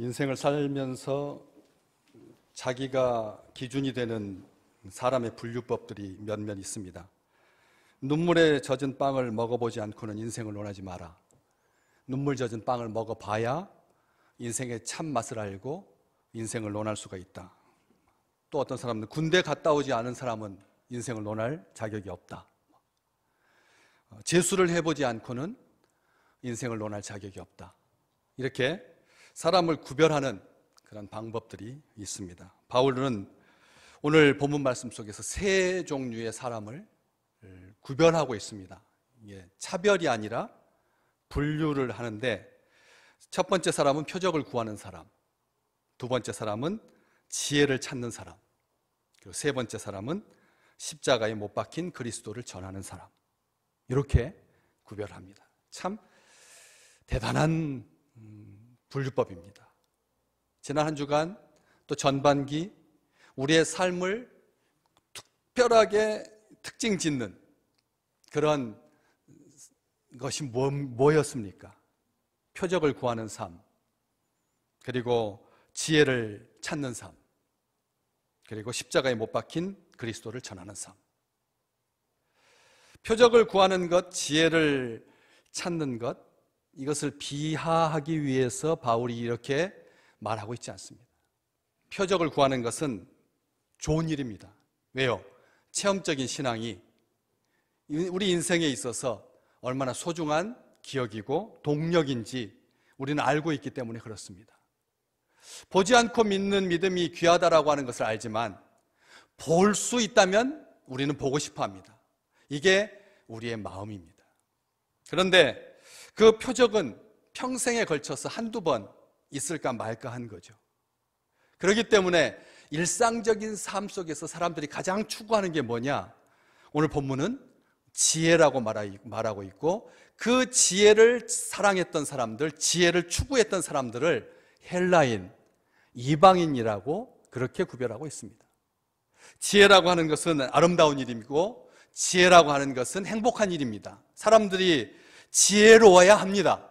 인생을 살면서 자기가 기준이 되는 사람의 분류법들이 몇몇 있습니다. 눈물에 젖은 빵을 먹어보지 않고는 인생을 논하지 마라. 눈물 젖은 빵을 먹어봐야 인생의 참맛을 알고 인생을 논할 수가 있다. 또 어떤 사람은 군대 갔다 오지 않은 사람은 인생을 논할 자격이 없다. 재수를 해보지 않고는 인생을 논할 자격이 없다. 이렇게 사람을 구별하는 그런 방법들이 있습니다. 바울은 오늘 본문 말씀 속에서 세 종류의 사람을 구별하고 있습니다. 차별이 아니라 분류를 하는데, 첫 번째 사람은 표적을 구하는 사람, 두 번째 사람은 지혜를 찾는 사람, 그리고 세 번째 사람은 십자가에 못 박힌 그리스도를 전하는 사람. 이렇게 구별합니다. 참 대단한 분류법입니다. 지난 한 주간 또 전반기 우리의 삶을 특별하게 특징 짓는 그런 것이 뭐였습니까? 표적을 구하는 삶, 그리고 지혜를 찾는 삶, 그리고 십자가에 못 박힌 그리스도를 전하는 삶. 표적을 구하는 것, 지혜를 찾는 것, 이것을 비하하기 위해서 바울이 이렇게 말하고 있지 않습니다. 표적을 구하는 것은 좋은 일입니다. 왜요? 체험적인 신앙이 우리 인생에 있어서 얼마나 소중한 기억이고 동력인지 우리는 알고 있기 때문에 그렇습니다. 보지 않고 믿는 믿음이 귀하다라고 하는 것을 알지만 볼 수 있다면 우리는 보고 싶어 합니다. 이게 우리의 마음입니다. 그런데 그 표적은 평생에 걸쳐서 한두 번 있을까 말까 한 거죠. 그렇기 때문에 일상적인 삶 속에서 사람들이 가장 추구하는 게 뭐냐? 오늘 본문은 지혜라고 말하고 있고, 그 지혜를 사랑했던 사람들, 지혜를 추구했던 사람들을 헬라인, 이방인이라고 그렇게 구별하고 있습니다. 지혜라고 하는 것은 아름다운 일이고, 지혜라고 하는 것은 행복한 일입니다. 사람들이 지혜로워야 합니다.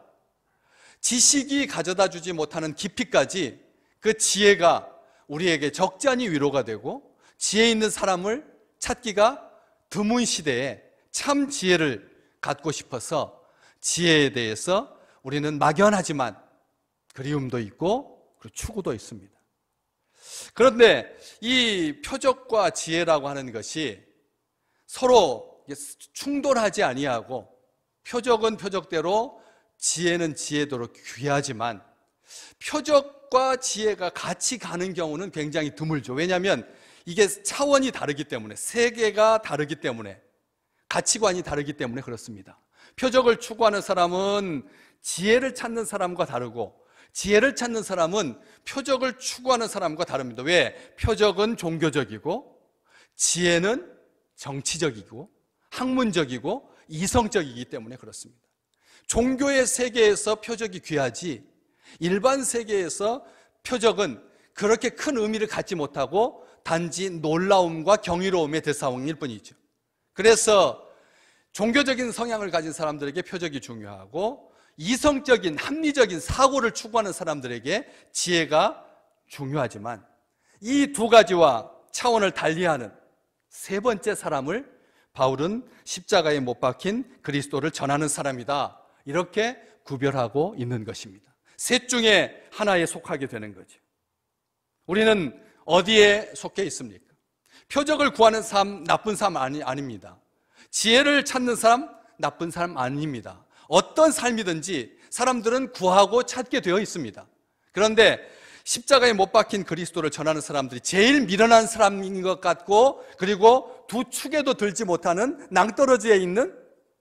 지식이 가져다 주지 못하는 깊이까지 그 지혜가 우리에게 적잖이 위로가 되고, 지혜 있는 사람을 찾기가 드문 시대에 참 지혜를 갖고 싶어서 지혜에 대해서 우리는 막연하지만 그리움도 있고 그리고 추구도 있습니다. 그런데 이 표적과 지혜라고 하는 것이 서로 충돌하지 아니하고, 표적은 표적대로 지혜는 지혜대로 귀하지만 표적과 지혜가 같이 가는 경우는 굉장히 드물죠. 왜냐하면 이게 차원이 다르기 때문에, 세계가 다르기 때문에, 가치관이 다르기 때문에 그렇습니다. 표적을 추구하는 사람은 지혜를 찾는 사람과 다르고, 지혜를 찾는 사람은 표적을 추구하는 사람과 다릅니다. 왜? 표적은 종교적이고 지혜는 정치적이고 학문적이고 이성적이기 때문에 그렇습니다. 종교의 세계에서 표적이 귀하지, 일반 세계에서 표적은 그렇게 큰 의미를 갖지 못하고 단지 놀라움과 경이로움의 대상일 뿐이죠. 그래서 종교적인 성향을 가진 사람들에게 표적이 중요하고, 이성적인 합리적인 사고를 추구하는 사람들에게 지혜가 중요하지만, 이 두 가지와 차원을 달리하는 세 번째 사람을 바울은 십자가에 못 박힌 그리스도를 전하는 사람이다, 이렇게 구별하고 있는 것입니다. 셋 중에 하나에 속하게 되는 거죠. 우리는 어디에 속해 있습니까? 표적을 구하는 삶, 나쁜 삶 아닙니다. 지혜를 찾는 사람, 나쁜 사람 아닙니다. 어떤 삶이든지 사람들은 구하고 찾게 되어 있습니다. 그런데 십자가에 못 박힌 그리스도를 전하는 사람들이 제일 미련한 사람인 것 같고, 그리고 두 축에도 들지 못하는 낭떠러지에 있는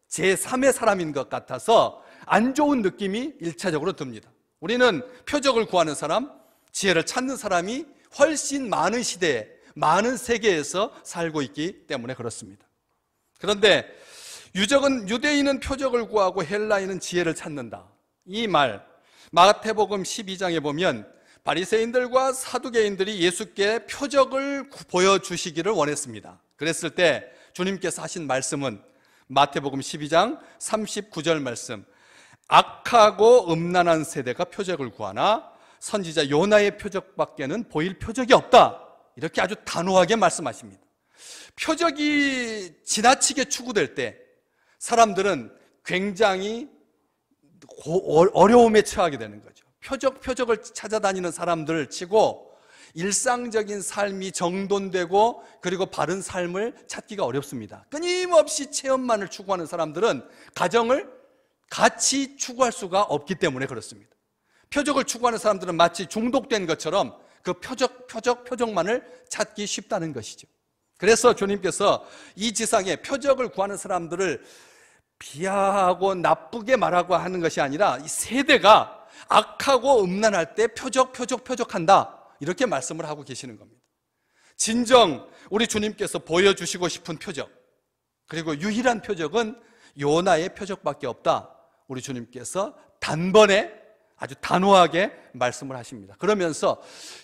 제3의 사람인 것 같아서 안 좋은 느낌이 1차적으로 듭니다. 우리는 표적을 구하는 사람, 지혜를 찾는 사람이 훨씬 많은 시대에, 많은 세계에서 살고 있기 때문에 그렇습니다. 그런데 유대인은 표적을 구하고 헬라인은 지혜를 찾는다, 이 말, 마태복음 12장에 보면 바리새인들과 사두개인들이 예수께 표적을 보여주시기를 원했습니다. 그랬을 때 주님께서 하신 말씀은 마태복음 12장 39절 말씀, 악하고 음란한 세대가 표적을 구하나 선지자 요나의 표적밖에는 보일 표적이 없다, 이렇게 아주 단호하게 말씀하십니다. 표적이 지나치게 추구될 때 사람들은 굉장히 어려움에 처하게 되는 거죠. 표적을 찾아다니는 사람들 치고 일상적인 삶이 정돈되고 그리고 바른 삶을 찾기가 어렵습니다. 끊임없이 체험만을 추구하는 사람들은 가정을 같이 추구할 수가 없기 때문에 그렇습니다. 표적을 추구하는 사람들은 마치 중독된 것처럼 그 표적만을 찾기 쉽다는 것이죠. 그래서 주님께서 이 지상에 표적을 구하는 사람들을 비하하고 나쁘게 말하고 하는 것이 아니라 이 세대가 악하고 음란할 때 표적한다, 이렇게 말씀을 하고 계시는 겁니다. 진정 우리 주님께서 보여주시고 싶은 표적, 그리고 유일한 표적은 요나의 표적밖에 없다, 우리 주님께서 단번에 아주 단호하게 말씀을 하십니다. 그러면서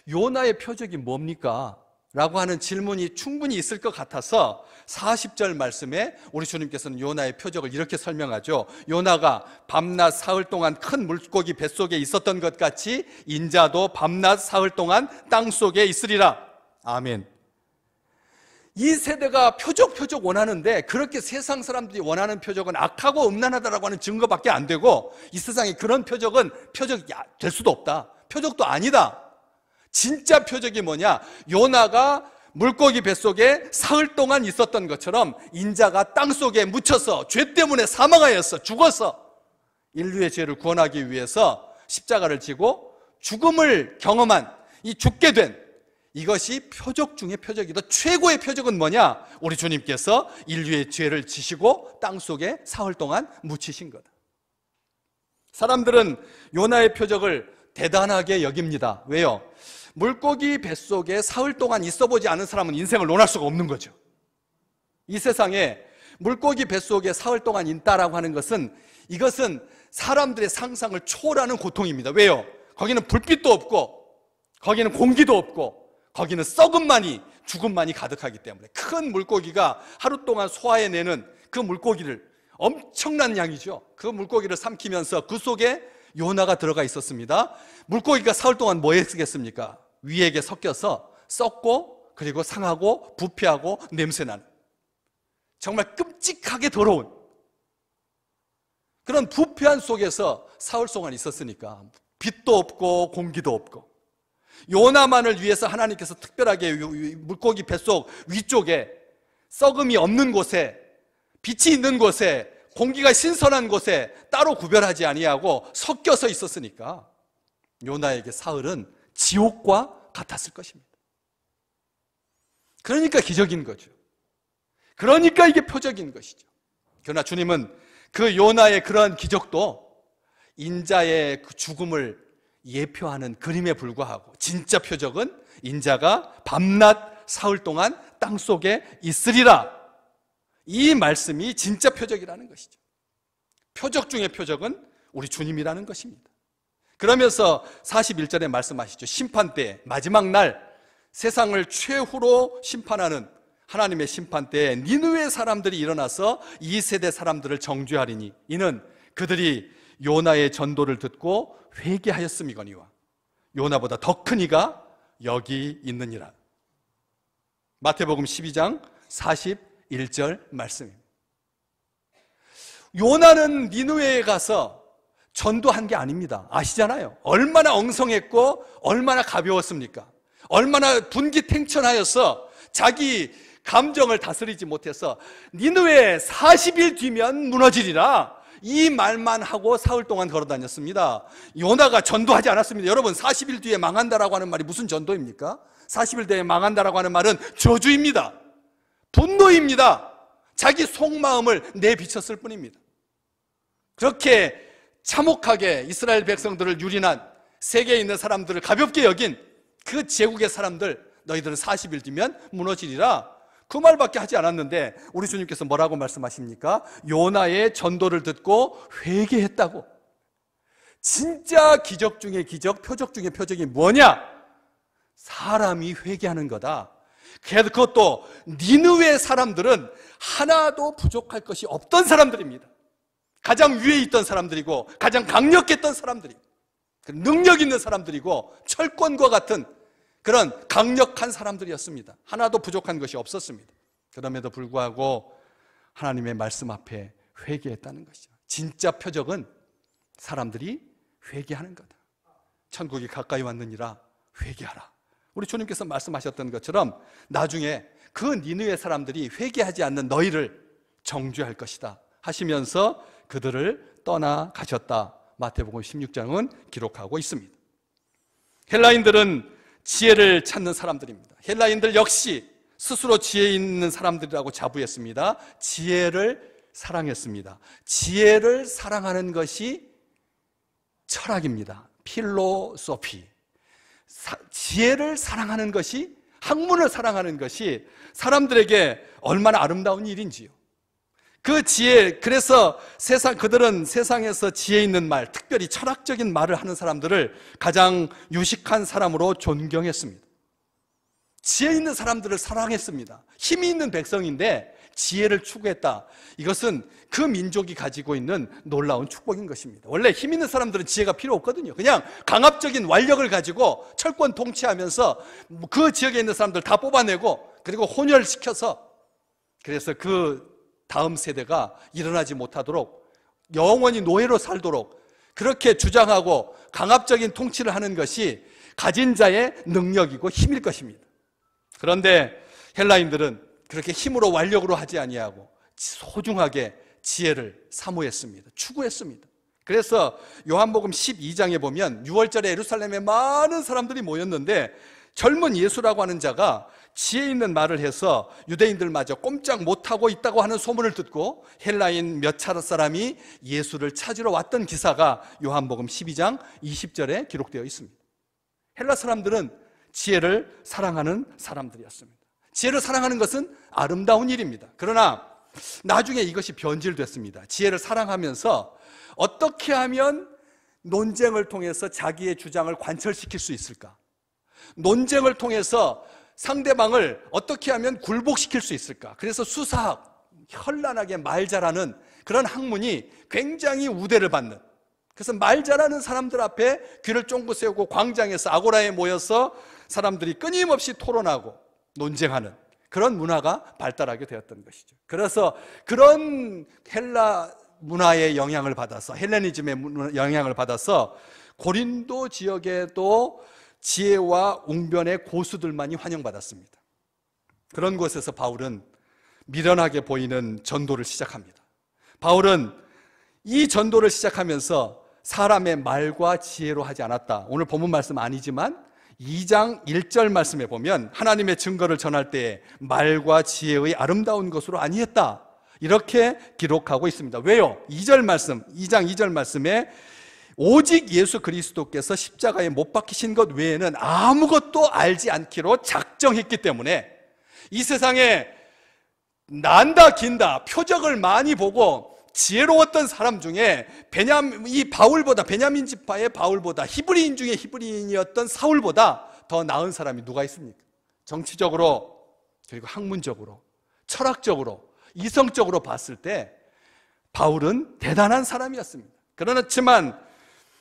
요나의 표적이 뭡니까? 라고 하는 질문이 충분히 있을 것 같아서 40절 말씀에 우리 주님께서는 요나의 표적을 이렇게 설명하죠. 요나가 밤낮 사흘 동안 큰 물고기 뱃속에 있었던 것 같이 인자도 밤낮 사흘 동안 땅속에 있으리라. 아멘. 이 세대가 표적 원하는데 그렇게 세상 사람들이 원하는 표적은 악하고 음란하다라고 하는 증거밖에 안 되고, 이 세상에 그런 표적은 표적이 될 수도 없다, 표적도 아니다. 진짜 표적이 뭐냐? 요나가 물고기 뱃속에 사흘 동안 있었던 것처럼 인자가 땅속에 묻혀서 죄 때문에 사망하였어, 죽었어. 인류의 죄를 구원하기 위해서 십자가를 지고 죽음을 경험한, 이 죽게 된 이것이 표적 중의 표적이다. 최고의 표적은 뭐냐? 우리 주님께서 인류의 죄를 지시고 땅속에 사흘 동안 묻히신 거다. 사람들은 요나의 표적을 대단하게 여깁니다. 왜요? 물고기 뱃속에 사흘 동안 있어보지 않은 사람은 인생을 논할 수가 없는 거죠. 이 세상에 물고기 뱃속에 사흘 동안 있다라고 하는 것은, 이것은 사람들의 상상을 초월하는 고통입니다. 왜요? 거기는 불빛도 없고 거기는 공기도 없고 거기는 썩음만이, 죽음만이 가득하기 때문에 큰 물고기가 하루 동안 소화해내는 그 물고기를, 엄청난 양이죠. 그 물고기를 삼키면서 그 속에 요나가 들어가 있었습니다. 물고기가 사흘 동안 뭐 했겠습니까? 위에게 섞여서 썩고 그리고 상하고 부패하고 냄새나는, 정말 끔찍하게 더러운 그런 부패한 속에서 사흘 동안 있었으니까 빛도 없고 공기도 없고, 요나만을 위해서 하나님께서 특별하게 물고기 뱃속 위쪽에 썩음이 없는 곳에, 빛이 있는 곳에, 공기가 신선한 곳에 따로 구별하지 아니하고 섞여서 있었으니까 요나에게 사흘은 지옥과 같았을 것입니다. 그러니까 기적인 거죠. 그러니까 이게 표적인 것이죠. 그러나 주님은 그 요나의 그러한 기적도 인자의 그 죽음을 예표하는 그림에 불과하고, 진짜 표적은 인자가 밤낮 사흘 동안 땅속에 있으리라, 이 말씀이 진짜 표적이라는 것이죠. 표적 중의 표적은 우리 주님이라는 것입니다. 그러면서 41절에 말씀하시죠. 심판 때, 마지막 날 세상을 최후로 심판하는 하나님의 심판 때에 니느웨 사람들이 일어나서 이 세대 사람들을 정죄하리니 이는 그들이 요나의 전도를 듣고 회개하였음이거니와 요나보다 더 큰 이가 여기 있느니라. 마태복음 12장 41절 말씀입니다. 요나는 니느웨에 가서 전도한 게 아닙니다. 아시잖아요. 얼마나 엉성했고 얼마나 가벼웠습니까? 얼마나 분기탱천하여서 자기 감정을 다스리지 못해서 니느웨 40일 뒤면 무너지리라, 이 말만 하고 사흘 동안 걸어다녔습니다. 요나가 전도하지 않았습니다. 여러분, 40일 뒤에 망한다라고 하는 말이 무슨 전도입니까? 40일 뒤에 망한다라고 하는 말은 저주입니다. 분노입니다. 자기 속마음을 내비쳤을 뿐입니다. 그렇게 참혹하게 이스라엘 백성들을 유린한, 세계에 있는 사람들을 가볍게 여긴 그 제국의 사람들, 너희들은 40일 뒤면 무너지리라, 그 말밖에 하지 않았는데 우리 주님께서 뭐라고 말씀하십니까? 요나의 전도를 듣고 회개했다고. 진짜 기적 중의 기적, 표적 중의 표적이 뭐냐? 사람이 회개하는 거다. 그것도 니느웨 사람들은 하나도 부족할 것이 없던 사람들입니다. 가장 위에 있던 사람들이고 가장 강력했던 사람들이. 능력 있는 사람들이고 철권과 같은 그런 강력한 사람들이었습니다. 하나도 부족한 것이 없었습니다. 그럼에도 불구하고 하나님의 말씀 앞에 회개했다는 것이죠. 진짜 표적은 사람들이 회개하는 거다. 천국이 가까이 왔느니라 회개하라. 우리 주님께서 말씀하셨던 것처럼 나중에 그 니느웨 사람들이 회개하지 않는 너희를 정죄할 것이다 하시면서 그들을 떠나가셨다. 마태복음 16장은 기록하고 있습니다. 헬라인들은 지혜를 찾는 사람들입니다. 헬라인들 역시 스스로 지혜 있는 사람들이라고 자부했습니다. 지혜를 사랑했습니다. 지혜를 사랑하는 것이 철학입니다. 필로소피. 지혜를 사랑하는 것이, 학문을 사랑하는 것이 사람들에게 얼마나 아름다운 일인지요. 그 지혜, 그래서 그들은 세상에서 지혜 있는 말, 특별히 철학적인 말을 하는 사람들을 가장 유식한 사람으로 존경했습니다. 지혜 있는 사람들을 사랑했습니다. 힘이 있는 백성인데 지혜를 추구했다. 이것은 그 민족이 가지고 있는 놀라운 축복인 것입니다. 원래 힘 있는 사람들은 지혜가 필요 없거든요. 그냥 강압적인 완력을 가지고 철권 통치하면서 그 지역에 있는 사람들 다 뽑아내고 그리고 혼혈시켜서, 그래서 그 다음 세대가 일어나지 못하도록 영원히 노예로 살도록 그렇게 주장하고 강압적인 통치를 하는 것이 가진 자의 능력이고 힘일 것입니다. 그런데 헬라인들은 그렇게 힘으로 완력으로 하지 아니하고 소중하게 지혜를 사모했습니다. 추구했습니다. 그래서 요한복음 12장에 보면 6월절에 예루살렘에 많은 사람들이 모였는데 젊은 예수라고 하는 자가 지혜 있는 말을 해서 유대인들마저 꼼짝 못하고 있다고 하는 소문을 듣고 헬라인 몇 사람이 예수를 찾으러 왔던 기사가 요한복음 12장 20절에 기록되어 있습니다. 헬라 사람들은 지혜를 사랑하는 사람들이었습니다. 지혜를 사랑하는 것은 아름다운 일입니다. 그러나 나중에 이것이 변질됐습니다. 지혜를 사랑하면서 어떻게 하면 논쟁을 통해서 자기의 주장을 관철시킬 수 있을까? 논쟁을 통해서 상대방을 어떻게 하면 굴복시킬 수 있을까? 그래서 수사학, 현란하게 말 잘하는 그런 학문이 굉장히 우대를 받는, 그래서 말 잘하는 사람들 앞에 귀를 쫑긋 세우고 광장에서 아고라에 모여서 사람들이 끊임없이 토론하고 논쟁하는 그런 문화가 발달하게 되었던 것이죠. 그래서 그런 헬라 문화의 영향을 받아서, 헬레니즘의 영향을 받아서 고린도 지역에도 지혜와 웅변의 고수들만이 환영받았습니다. 그런 곳에서 바울은 미련하게 보이는 전도를 시작합니다. 바울은 이 전도를 시작하면서 사람의 말과 지혜로 하지 않았다. 오늘 본문 말씀 아니지만 2장 1절 말씀에 보면 하나님의 증거를 전할 때 말과 지혜의 아름다운 것으로 아니했다, 이렇게 기록하고 있습니다. 왜요? 2장 2절 말씀에 오직 예수 그리스도께서 십자가에 못 박히신 것 외에는 아무것도 알지 않기로 작정했기 때문에 이 세상에 난다 긴다 표적을 많이 보고 지혜로웠던 사람 중에 베냐민 지파의 바울보다, 히브리인 중에 히브리인이었던 사울보다 더 나은 사람이 누가 있습니까? 정치적으로, 그리고 학문적으로, 철학적으로, 이성적으로 봤을 때 바울은 대단한 사람이었습니다. 그렇지만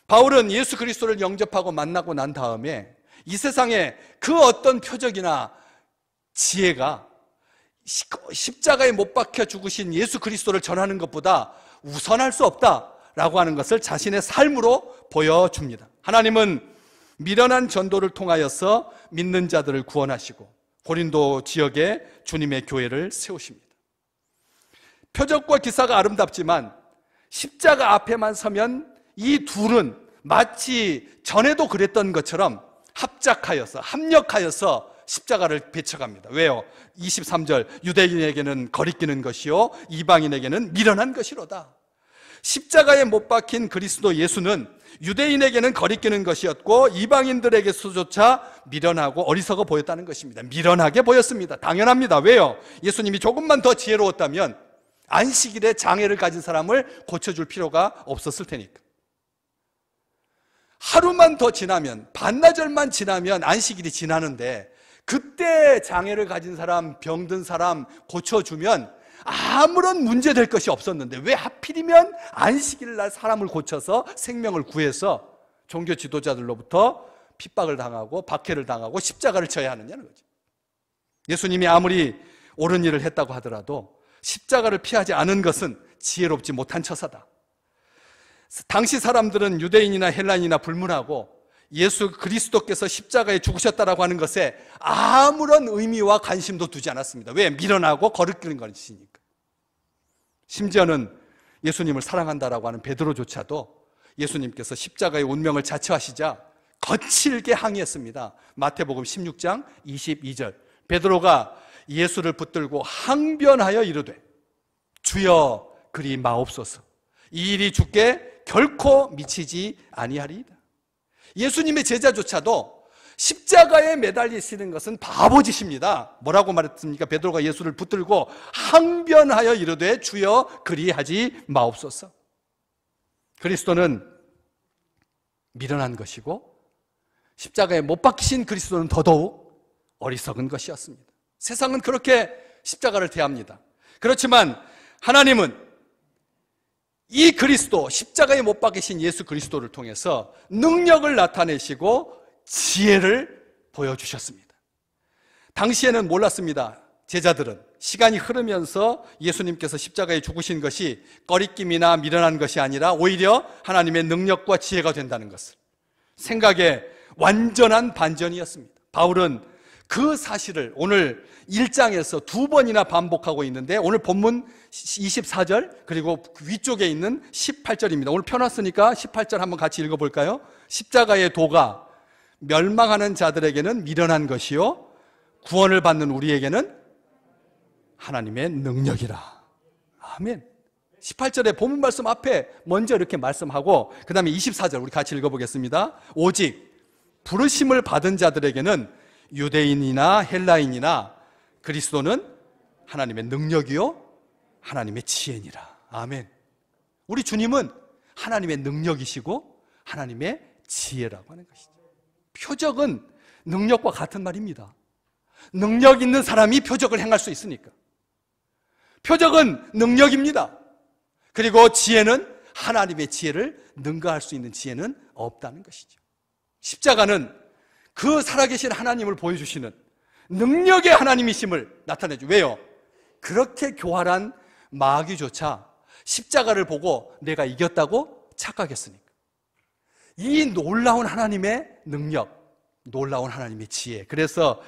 바울은 예수 그리스도를 영접하고 만나고 난 다음에 이 세상에 그 어떤 표적이나 지혜가 십자가에 못 박혀 죽으신 예수 그리스도를 전하는 것보다 우선할 수 없다라고 하는 것을 자신의 삶으로 보여줍니다. 하나님은 미련한 전도를 통하여서 믿는 자들을 구원하시고 고린도 지역에 주님의 교회를 세우십니다. 표적과 기사가 아름답지만 십자가 앞에만 서면 이 둘은 마치 전에도 그랬던 것처럼 합력하여서 십자가를 배쳐갑니다. 왜요? 23절, 유대인에게는 거리끼는 것이요 이방인에게는 미련한 것이로다. 십자가에 못 박힌 그리스도 예수는 유대인에게는 거리끼는 것이었고 이방인들에게서조차 미련하고 어리석어 보였다는 것입니다. 미련하게 보였습니다. 당연합니다. 왜요? 예수님이 조금만 더 지혜로웠다면 안식일에 장애를 가진 사람을 고쳐줄 필요가 없었을 테니까. 하루만 더 지나면, 반나절만 지나면 안식일이 지나는데 그때 장애를 가진 사람, 병든 사람 고쳐주면 아무런 문제될 것이 없었는데 왜 하필이면 안식일 날 사람을 고쳐서 생명을 구해서 종교 지도자들로부터 핍박을 당하고 박해를 당하고 십자가를 져야 하느냐는 거죠. 예수님이 아무리 옳은 일을 했다고 하더라도 십자가를 피하지 않은 것은 지혜롭지 못한 처사다. 당시 사람들은 유대인이나 헬라인이나 불문하고 예수 그리스도께서 십자가에 죽으셨다라고 하는 것에 아무런 의미와 관심도 두지 않았습니다. 왜? 미련하고 거르끼는 것이니까. 심지어는 예수님을 사랑한다라고 하는 베드로조차도 예수님께서 십자가의 운명을 자처하시자 거칠게 항의했습니다. 마태복음 16장 22절. 베드로가 예수를 붙들고 항변하여 이르되 주여 그리 마옵소서. 이 일이 주께 결코 미치지 아니하리이다. 예수님의 제자조차도 십자가에 매달리시는 것은 바보짓입니다. 뭐라고 말했습니까? 베드로가 예수를 붙들고 항변하여 이르되 주여 그리하지 마옵소서. 그리스도는 미련한 것이고 십자가에 못 박히신 그리스도는 더더욱 어리석은 것이었습니다. 세상은 그렇게 십자가를 대합니다. 그렇지만 하나님은 이 그리스도, 십자가에 못 박히신 예수 그리스도를 통해서 능력을 나타내시고 지혜를 보여주셨습니다. 당시에는 몰랐습니다. 제자들은 시간이 흐르면서 예수님께서 십자가에 죽으신 것이 꺼리낌이나 미련한 것이 아니라 오히려 하나님의 능력과 지혜가 된다는 것을 생각에 완전한 반전이었습니다. 바울은 그 사실을 오늘 1장에서 2번이나 반복하고 있는데 오늘 본문 24절 그리고 위쪽에 있는 18절입니다. 오늘 펴놨으니까 18절 한번 같이 읽어볼까요? 십자가의 도가 멸망하는 자들에게는 미련한 것이요 구원을 받는 우리에게는 하나님의 능력이라. 아멘. 18절에 본문 말씀 앞에 먼저 이렇게 말씀하고 그 다음에 24절 우리 같이 읽어보겠습니다. 오직 부르심을 받은 자들에게는 유대인이나 헬라인이나 그리스도는 하나님의 능력이요 하나님의 지혜니라. 아멘. 우리 주님은 하나님의 능력이시고 하나님의 지혜라고 하는 것이죠. 표적은 능력과 같은 말입니다. 능력 있는 사람이 표적을 행할 수 있으니까. 표적은 능력입니다. 그리고 지혜는 하나님의 지혜를 능가할 수 있는 지혜는 없다는 것이죠. 십자가는 그 살아계신 하나님을 보여주시는 능력의 하나님이심을 나타내죠. 왜요? 그렇게 교활한 마귀조차 십자가를 보고 내가 이겼다고 착각했으니까. 이 놀라운 하나님의 능력, 놀라운 하나님의 지혜. 그래서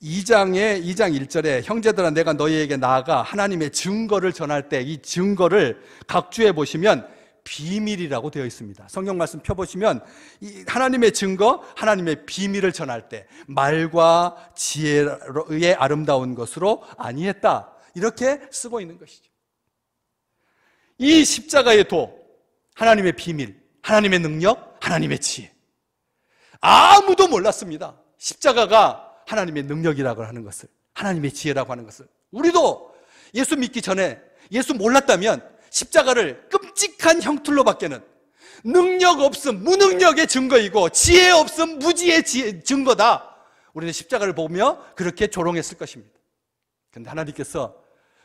2장 1절에 형제들아 내가 너희에게 나아가 하나님의 증거를 전할 때 이 증거를 각주해 보시면 비밀이라고 되어 있습니다. 성경 말씀 펴보시면 이 하나님의 증거, 하나님의 비밀을 전할 때 말과 지혜의 아름다운 것으로 아니했다 이렇게 쓰고 있는 것이죠. 이 십자가의 도, 하나님의 비밀, 하나님의 능력, 하나님의 지혜. 아무도 몰랐습니다. 십자가가 하나님의 능력이라고 하는 것을, 하나님의 지혜라고 하는 것을. 우리도 예수 믿기 전에 예수 몰랐다면 십자가를 끔찍한 형틀로 밖에는 능력 없음, 무능력의 증거이고 지혜 없음, 무지의 증거다. 우리는 십자가를 보며 그렇게 조롱했을 것입니다. 그런데 하나님께서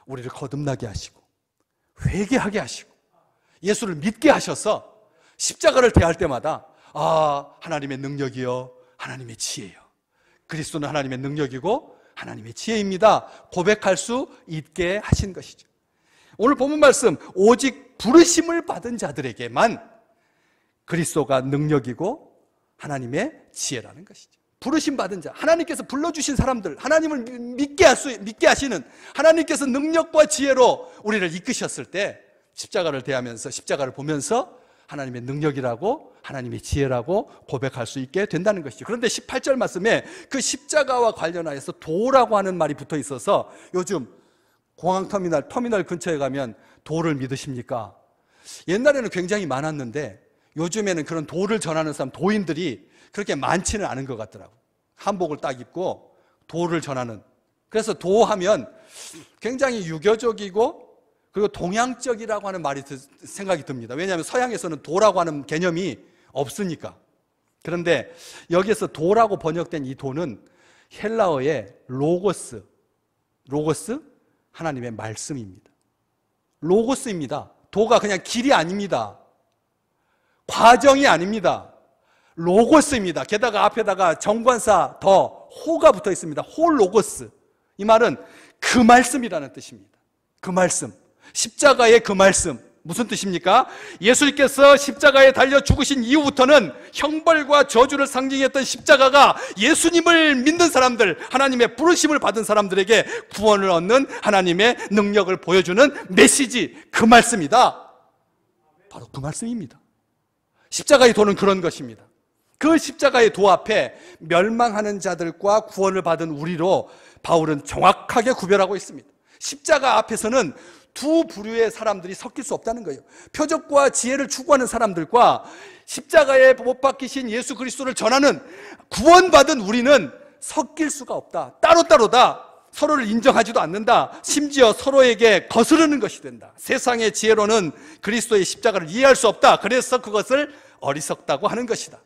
우리를 거듭나게 하시고 회개하게 하시고 예수를 믿게 하셔서 십자가를 대할 때마다 하나님의 능력이요 하나님의 지혜요, 그리스도는 하나님의 능력이고 하나님의 지혜입니다 고백할 수 있게 하신 것이죠. 오늘 본문 말씀 오직 부르심을 받은 자들에게만 그리스도가 능력이고 하나님의 지혜라는 것이죠. 부르심 받은 자, 하나님께서 불러주신 사람들, 하나님을 믿게 하시는 하나님께서 능력과 지혜로 우리를 이끄셨을 때 십자가를 대하면서 십자가를 보면서 하나님의 능력이라고 하나님의 지혜라고 고백할 수 있게 된다는 것이죠. 그런데 18절 말씀에 그 십자가와 관련하여서 도라고 하는 말이 붙어 있어서 요즘 공항터미널 근처에 가면 도를 믿으십니까? 옛날에는 굉장히 많았는데 요즘에는 그런 도를 전하는 사람, 도인들이 그렇게 많지는 않은 것 같더라고요. 한복을 딱 입고 도를 전하는. 그래서 도하면 굉장히 유교적이고 그리고 동양적이라고 하는 말이 생각이 듭니다. 왜냐하면 서양에서는 도라고 하는 개념이 없으니까. 그런데 여기에서 도라고 번역된 이 도는 헬라어의 로고스, 하나님의 말씀입니다. 로고스입니다. 도가 그냥 길이 아닙니다. 과정이 아닙니다. 로고스입니다. 게다가 앞에다가 정관사 더 호가 붙어 있습니다. 호 로고스. 이 말은 그 말씀이라는 뜻입니다. 그 말씀. 십자가의 그 말씀. 무슨 뜻입니까? 예수님께서 십자가에 달려 죽으신 이후부터는 형벌과 저주를 상징했던 십자가가 예수님을 믿는 사람들, 하나님의 부르심을 받은 사람들에게 구원을 얻는 하나님의 능력을 보여주는 메시지, 그 말씀이다. 바로 그 말씀입니다. 십자가의 도는 그런 것입니다. 그 십자가의 도 앞에 멸망하는 자들과 구원을 받은 우리로 바울은 정확하게 구별하고 있습니다. 십자가 앞에서는 두 부류의 사람들이 섞일 수 없다는 거예요. 표적과 지혜를 추구하는 사람들과 십자가에 못 박히신 예수 그리스도를 전하는 구원받은 우리는 섞일 수가 없다. 따로따로다. 서로를 인정하지도 않는다. 심지어 서로에게 거스르는 것이 된다. 세상의 지혜로는 그리스도의 십자가를 이해할 수 없다. 그래서 그것을 어리석다고 하는 것이다.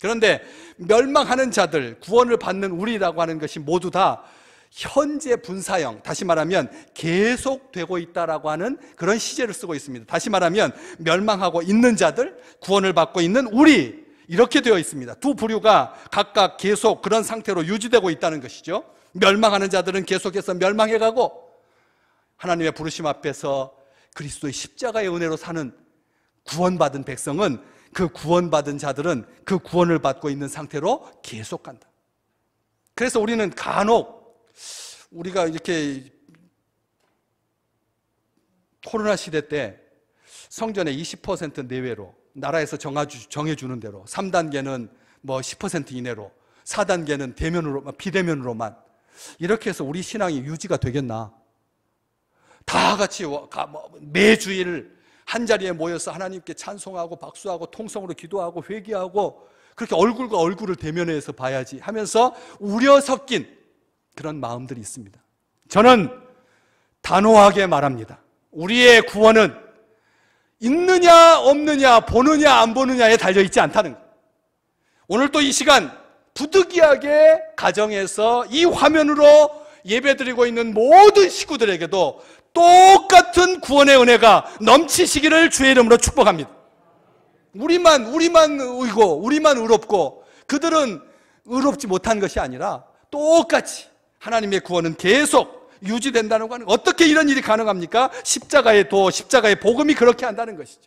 그런데 멸망하는 자들, 구원을 받는 우리라고 하는 것이 모두 다 현재 분사형, 다시 말하면 계속되고 있다라고 하는 그런 시제를 쓰고 있습니다. 다시 말하면 멸망하고 있는 자들, 구원을 받고 있는 우리, 이렇게 되어 있습니다. 두 부류가 각각 계속 그런 상태로 유지되고 있다는 것이죠. 멸망하는 자들은 계속해서 멸망해가고, 하나님의 부르심 앞에서 그리스도의 십자가의 은혜로 사는 구원받은 백성은, 그 구원받은 자들은 그 구원을 받고 있는 상태로 계속 간다. 그래서 우리는 간혹 우리가 이렇게 코로나 시대 때 성전의 20% 내외로 나라에서 정해주는 대로 3단계는 뭐 10% 이내로, 4단계는 대면으로, 비대면으로만, 이렇게 해서 우리 신앙이 유지가 되겠나? 다 같이 매주일 한 자리에 모여서 하나님께 찬송하고 박수하고 통성으로 기도하고 회개하고 그렇게 얼굴과 얼굴을 대면해서 봐야지 하면서 우려 섞인 그런 마음들이 있습니다. 저는 단호하게 말합니다. 우리의 구원은 있느냐 없느냐, 보느냐 안 보느냐에 달려있지 않다는 거예요. 오늘 또 이 시간 부득이하게 가정에서 이 화면으로 예배드리고 있는 모든 식구들에게도 똑같은 구원의 은혜가 넘치시기를 주의 이름으로 축복합니다. 우리만 의고 우리만 의롭고 그들은 의롭지 못한 것이 아니라 똑같이 하나님의 구원은 계속 유지된다는 거는, 어떻게 이런 일이 가능합니까? 십자가의 도, 십자가의 복음이 그렇게 한다는 것이죠.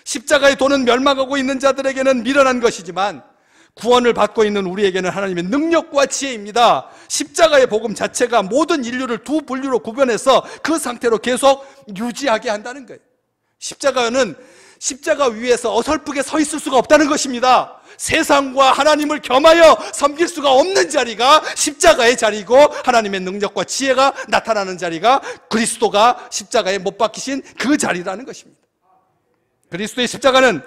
십자가의 도는 멸망하고 있는 자들에게는 미련한 것이지만 구원을 받고 있는 우리에게는 하나님의 능력과 지혜입니다. 십자가의 복음 자체가 모든 인류를 두 분류로 구분해서 그 상태로 계속 유지하게 한다는 거예요. 십자가는 십자가 위에서 어설프게 서 있을 수가 없다는 것입니다. 세상과 하나님을 겸하여 섬길 수가 없는 자리가 십자가의 자리고, 하나님의 능력과 지혜가 나타나는 자리가 그리스도가 십자가에 못 박히신 그 자리라는 것입니다. 그리스도의 십자가는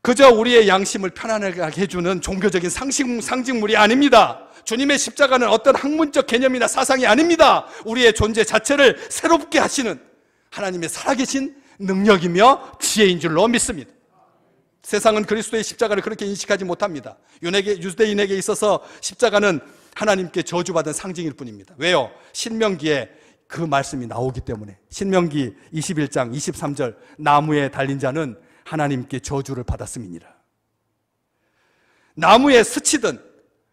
그저 우리의 양심을 편안하게 해주는 종교적인 상징물이 아닙니다. 주님의 십자가는 어떤 학문적 개념이나 사상이 아닙니다. 우리의 존재 자체를 새롭게 하시는 하나님의 살아계신 능력이며 지혜인 줄로 믿습니다. 세상은 그리스도의 십자가를 그렇게 인식하지 못합니다. 유대인에게 있어서 십자가는 하나님께 저주받은 상징일 뿐입니다. 왜요? 신명기에 그 말씀이 나오기 때문에. 신명기 21장 23절, 나무에 달린 자는 하나님께 저주를 받았음이니라. 나무에 스치든,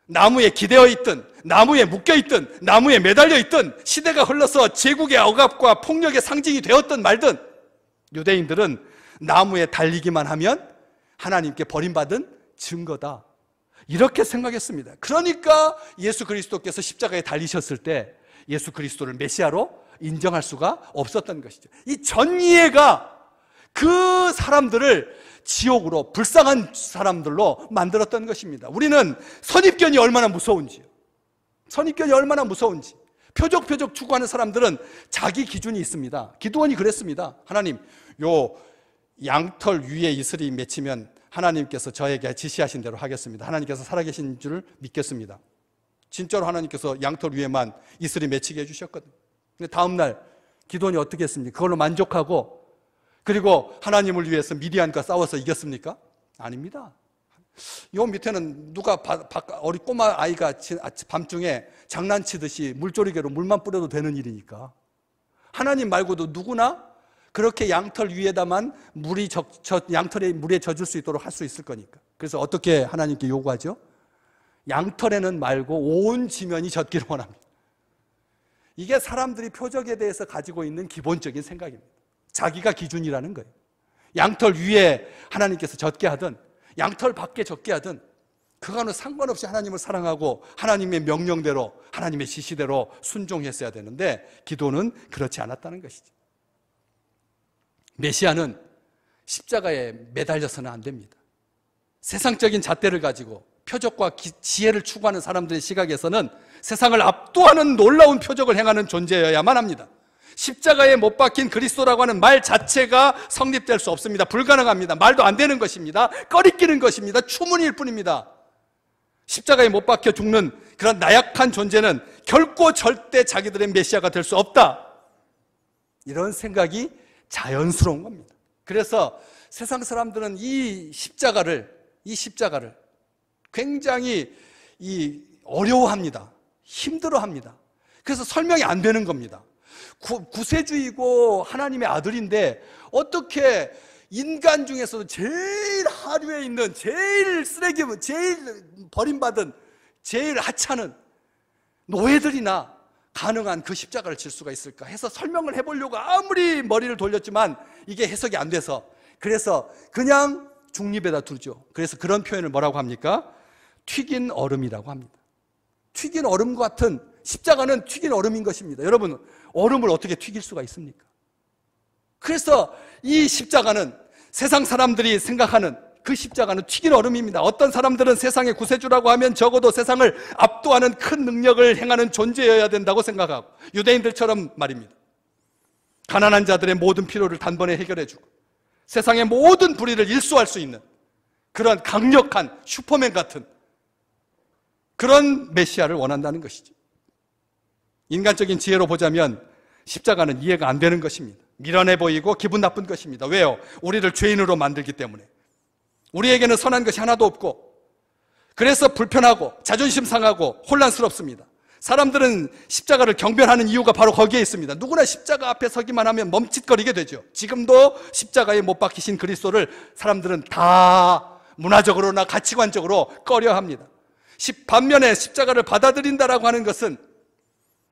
나무에 기대어 있든, 나무에 묶여 있든, 나무에 매달려 있든, 시대가 흘러서 제국의 억압과 폭력의 상징이 되었든 말든, 유대인들은 나무에 달리기만 하면 하나님께 버림받은 증거다, 이렇게 생각했습니다. 그러니까 예수 그리스도께서 십자가에 달리셨을 때 예수 그리스도를 메시아로 인정할 수가 없었던 것이죠. 이 전이해가 그 사람들을 지옥으로, 불쌍한 사람들로 만들었던 것입니다. 우리는 선입견이 얼마나 무서운지요. 선입견이 얼마나 무서운지. 표적 추구하는 사람들은 자기 기준이 있습니다. 기도원이 그랬습니다. 하나님, 요 양털 위에 이슬이 맺히면 하나님께서 저에게 지시하신 대로 하겠습니다. 하나님께서 살아계신 줄 믿겠습니다. 진짜로 하나님께서 양털 위에만 이슬이 맺히게 해주셨거든요. 근데 다음날 기도원이 어떻게 했습니까? 그걸로 만족하고, 그리고 하나님을 위해서 미디안과 싸워서 이겼습니까? 아닙니다. 요 밑에는 누가 어리 꼬마 아이가 밤중에 장난치듯이 물조리개로 물만 뿌려도 되는 일이니까, 하나님 말고도 누구나 그렇게 양털 위에다만 양털에 물에 젖을 수 있도록 할 수 있을 거니까. 그래서 어떻게 하나님께 요구하죠? 양털에는 말고 온 지면이 젖기를 원합니다. 이게 사람들이 표적에 대해서 가지고 있는 기본적인 생각입니다. 자기가 기준이라는 거예요. 양털 위에 하나님께서 젖게 하든 양털 밖에 젖게 하든 그거는 상관없이 하나님을 사랑하고 하나님의 명령대로 하나님의 지시대로 순종했어야 되는데 기도는 그렇지 않았다는 것이죠. 메시아는 십자가에 매달려서는 안 됩니다. 세상적인 잣대를 가지고 표적과 지혜를 추구하는 사람들의 시각에서는 세상을 압도하는 놀라운 표적을 행하는 존재여야만 합니다. 십자가에 못 박힌 그리스도라고 하는 말 자체가 성립될 수 없습니다. 불가능합니다. 말도 안 되는 것입니다. 꺼리끼는 것입니다. 추문일 뿐입니다. 십자가에 못 박혀 죽는 그런 나약한 존재는 결코 절대 자기들의 메시아가 될 수 없다. 이런 생각이 자연스러운 겁니다. 그래서 세상 사람들은 이 십자가를 굉장히 어려워합니다. 힘들어합니다. 그래서 설명이 안 되는 겁니다. 구세주이고 하나님의 아들인데 어떻게 인간 중에서도 제일 하류에 있는 제일 쓰레기, 제일 버림받은 제일 하찮은 노예들이나 가능한 그 십자가를 질 수가 있을까 해서 설명을 해보려고 아무리 머리를 돌렸지만 이게 해석이 안 돼서 그래서 그냥 중립에다 두죠. 그래서 그런 표현을 뭐라고 합니까? 튀긴 얼음이라고 합니다. 튀긴 얼음 같은 십자가는 튀긴 얼음인 것입니다. 여러분, 얼음을 어떻게 튀길 수가 있습니까? 그래서 이 십자가는 세상 사람들이 생각하는 그 십자가는 튀긴 얼음입니다. 어떤 사람들은 세상의 구세주라고 하면 적어도 세상을 압도하는 큰 능력을 행하는 존재여야 된다고 생각하고 유대인들처럼 말입니다. 가난한 자들의 모든 필요를 단번에 해결해주고 세상의 모든 불의를 일소할 수 있는 그런 강력한 슈퍼맨 같은 그런 메시아를 원한다는 것이죠. 인간적인 지혜로 보자면 십자가는 이해가 안 되는 것입니다. 미련해 보이고 기분 나쁜 것입니다. 왜요? 우리를 죄인으로 만들기 때문에. 우리에게는 선한 것이 하나도 없고 그래서 불편하고 자존심 상하고 혼란스럽습니다. 사람들은 십자가를 경배하는 이유가 바로 거기에 있습니다. 누구나 십자가 앞에 서기만 하면 멈칫거리게 되죠. 지금도 십자가에 못 박히신 그리스도를 사람들은 다 문화적으로나 가치관적으로 꺼려합니다. 반면에 십자가를 받아들인다라고 하는 것은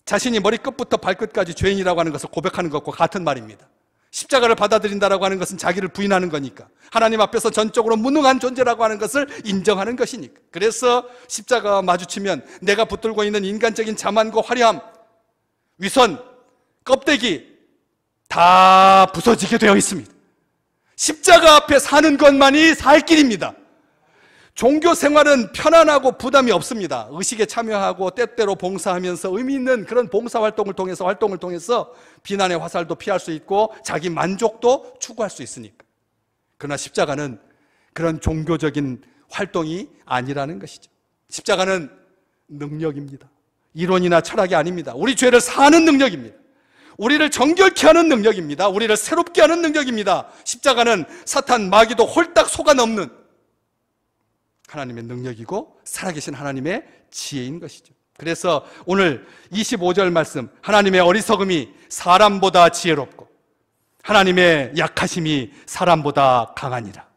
자신이 머리끝부터 발끝까지 죄인이라고 하는 것을 고백하는 것과 같은 말입니다. 십자가를 받아들인다라고 하는 것은 자기를 부인하는 거니까 하나님 앞에서 전적으로 무능한 존재라고 하는 것을 인정하는 것이니까. 그래서 십자가와 마주치면 내가 붙들고 있는 인간적인 자만과 화려함, 위선, 껍데기 다 부서지게 되어 있습니다. 십자가 앞에 사는 것만이 살 길입니다. 종교 생활은 편안하고 부담이 없습니다. 의식에 참여하고 때때로 봉사하면서 의미 있는 그런 봉사 활동을 통해서 비난의 화살도 피할 수 있고 자기 만족도 추구할 수 있으니까. 그러나 십자가는 그런 종교적인 활동이 아니라는 것이죠. 십자가는 능력입니다. 이론이나 철학이 아닙니다. 우리 죄를 사는 능력입니다. 우리를 정결케 하는 능력입니다. 우리를 새롭게 하는 능력입니다. 십자가는 사탄, 마귀도 홀딱 속아넘는 하나님의 능력이고 살아계신 하나님의 지혜인 것이죠. 그래서 오늘 25절 말씀, 하나님의 어리석음이 사람보다 지혜롭고 하나님의 약하심이 사람보다 강하니라.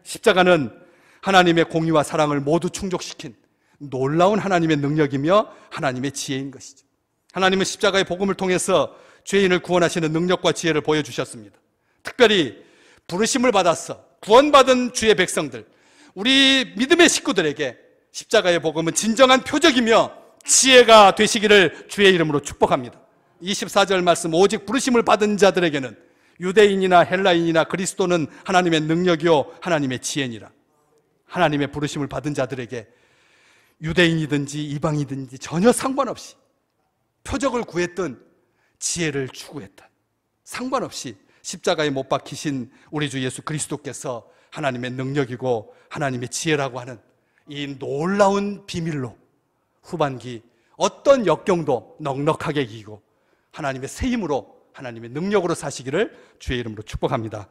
십자가는 하나님의 공의와 사랑을 모두 충족시킨 놀라운 하나님의 능력이며 하나님의 지혜인 것이죠. 하나님은 십자가의 복음을 통해서 죄인을 구원하시는 능력과 지혜를 보여주셨습니다. 특별히 부르심을 받아서 구원받은 주의 백성들, 우리 믿음의 식구들에게 십자가의 복음은 진정한 표적이며 지혜가 되시기를 주의 이름으로 축복합니다. 24절 말씀, 오직 부르심을 받은 자들에게는 유대인이나 헬라인이나 그리스도는 하나님의 능력이요 하나님의 지혜니라. 하나님의 부르심을 받은 자들에게 유대인이든지 이방이든지 전혀 상관없이 표적을 구했던 지혜를 추구했던 상관없이 십자가에 못 박히신 우리 주 예수 그리스도께서 하나님의 능력이고 하나님의 지혜라고 하는 이 놀라운 비밀로 후반기 어떤 역경도 넉넉하게 이기고 하나님의 새 힘으로 하나님의 능력으로 사시기를 주의 이름으로 축복합니다.